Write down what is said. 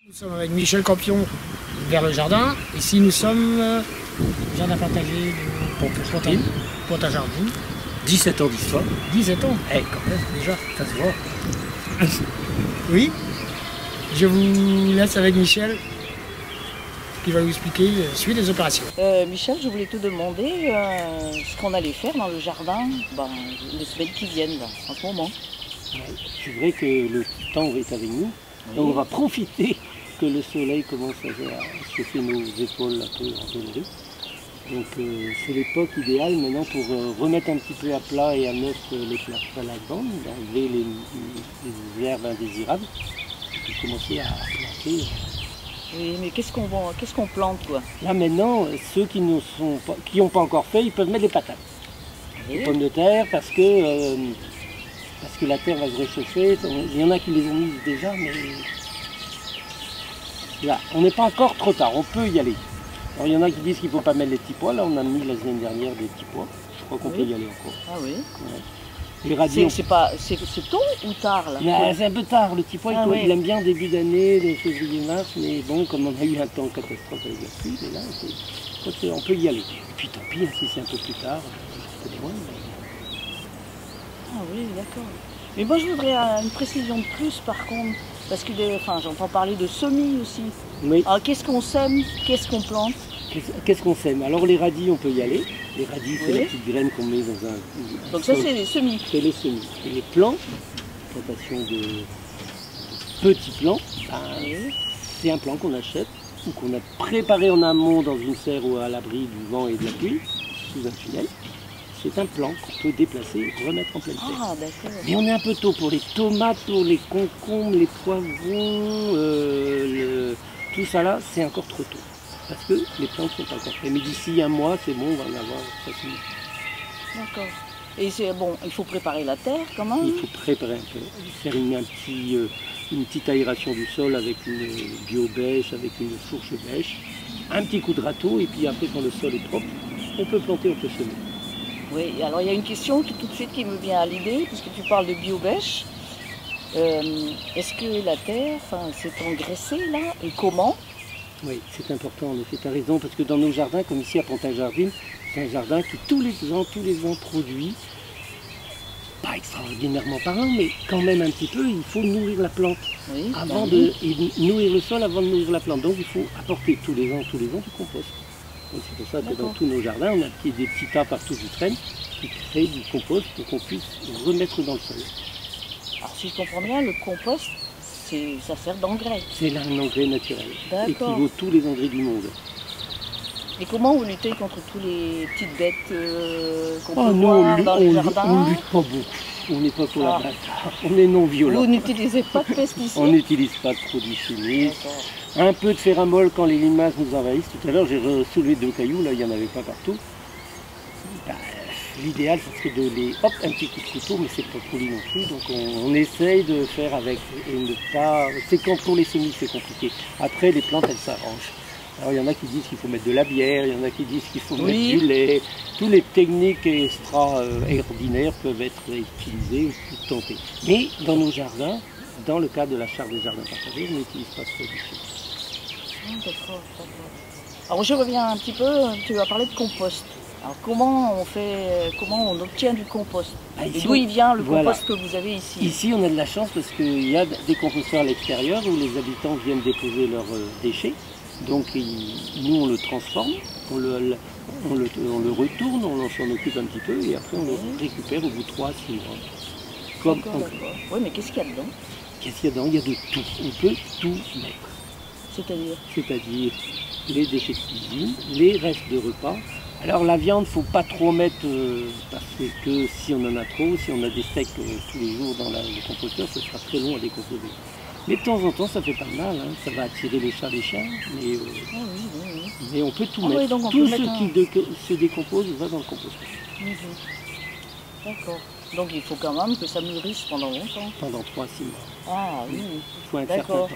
Nous sommes avec Michel Campion vers le jardin. Ici nous sommes jardin partagé de Pont-à-Jardin. 17 ans d'histoire. 17 ans. Eh, quand même, Déjà. ça se voit. Oui. Je vous laisse avec Michel qui va vous expliquer la suite des opérations. Michel, je voulais te demander ce qu'on allait faire dans le jardin les semaines qui viennent, là, en ce moment. C'est vrai que le temps est avec nous. Oui. Donc on va profiter que le soleil commence à chauffer nos épaules un peu en zone. Donc c'est l'époque idéale maintenant pour remettre un petit peu à plat et à neuf les plates-bandes, enlever les herbes indésirables et puis commencer à planter. Oui, mais qu'est-ce qu'on plante, quoi? Là maintenant, ceux qui n'ont pas encore fait, ils peuvent mettre des patates. Oui. Des pommes de terre parce que la terre va se réchauffer. Il y en a qui les ont mises déjà, mais là, on n'est pas encore trop tard, on peut y aller. Alors il y en a qui disent qu'il ne faut pas mettre les petits pois. Là on a mis la semaine dernière des petits pois. Je crois qu'on peut y aller encore. Ah oui. Ouais. Les radis, c'est tôt ou tard là? C'est un peu tard, le petit pois il aime bien début d'année, de février-mars, mais bon, comme on a eu un temps catastrophe avec la pluie, mais là on peut y aller. Et puis tant pis, si c'est un peu plus tard, un peu loin. Mais... Ah oui, d'accord. Mais moi je voudrais une précision de plus par contre, parce que j'entends parler de semis aussi. Oui. Alors qu'est-ce qu'on sème, qu'est-ce qu'on plante? Qu'est-ce qu'on sème? Alors les radis, on peut y aller. Les radis, c'est la petite graine qu'on met dans un... Donc ça c'est les semis. C'est les semis. Et les plants, plantation de petits plants, c'est un plant qu'on achète ou qu'on a préparé en amont dans une serre ou à l'abri du vent et de la pluie, sous un tunnel. C'est un plant qu'on peut déplacer et remettre en pleine terre. Ah d'accord. Mais on est un peu tôt pour les tomates, pour les concombres, les poivrons, tout ça là, c'est encore trop tôt. Parce que les plantes sont pas encore prêtes. Mais d'ici un mois, c'est bon, on va en avoir facilement. D'accord. Et c'est bon, il faut préparer la terre quand même. Il faut préparer un peu, faire une petite aération du sol avec une bio-bêche, avec une fourche bêche, un petit coup de râteau, et puis après quand le sol est propre, on peut planter, on peut semer. Oui, alors il y a une question tout de suite qui me vient à l'idée, puisque tu parles de bio-bêche. Est-ce que la terre s'est engraissée là, et comment? Oui, c'est important, en effet, tu as raison, parce que dans nos jardins, comme ici à Pont-à-Jardin, c'est un jardin qui tous les ans produit, pas extraordinairement parlant, mais quand même un petit peu, il faut nourrir la plante, oui, nourrir le sol avant de nourrir la plante. Donc il faut apporter tous les ans du compost. C'est pour ça que dans tous nos jardins, on a des petits tas partout qui traînent, qui créent du compost pour qu'on puisse remettre dans le sol. Alors si je comprends bien, le compost, ça sert d'engrais. C'est un engrais naturel, et qui D'accord. vaut tous les engrais du monde. Et comment vous luttez contre tous les petites bêtes qu'on peut Nous, voir dans les jardins? on ne lutte pas beaucoup, on n'est pas pour la bataille, on est non violent. Vous n'utilisez pas de pesticides? On n'utilise pas de produits chimiques. Un peu de ferramol quand les limaces nous envahissent. Tout à l'heure, j'ai soulevé 2 cailloux, là, il n'y en avait pas partout. L'idéal, ce serait de les... Hop, un petit coup de couteau, mais c'est pas poli non plus. Donc on essaye de faire avec et ne pas... C'est quand pour les semis, c'est compliqué. Après, les plantes, elles s'arrangent. Alors, il y en a qui disent qu'il faut mettre de la bière, il y en a qui disent qu'il faut mettre du lait. Toutes les techniques extraordinaires peuvent être utilisées ou tentées. Mais dans nos jardins, dans le cadre de la charte des jardins partagés, on n'utilise pas de produits chimiques. D'accord. Alors je reviens un petit peu, tu as parlé de compost. Alors comment on obtient du compost? Et d'où il vient le compost que vous avez ici? Ici on a de la chance parce qu'il y a des composteurs à l'extérieur où les habitants viennent déposer leurs déchets. Donc nous on le transforme, on le retourne, on s'en occupe un petit peu et après on le récupère au bout de 3 à 6 mois. Oui, mais qu'est-ce qu'il y a dedans? Qu'est-ce qu'il y a dedans? Il y a de tout, on peut tout mettre. C'est-à-dire les déchets de cuisine, les restes de repas. Alors la viande, il ne faut pas trop mettre, parce que si on en a trop, si on a des steaks tous les jours dans le composteur, ce sera très long à décomposer. Mais de temps en temps, ça fait pas de mal, hein. Ça va attirer les chats, les chiens, mais on peut tout mettre. Oui, donc tout ce qui se décompose va dans le composteur. D'accord. Donc il faut quand même que ça mûrisse pendant longtemps. Pendant 3 à 6 mois. Ah oui. Il faut un certain temps.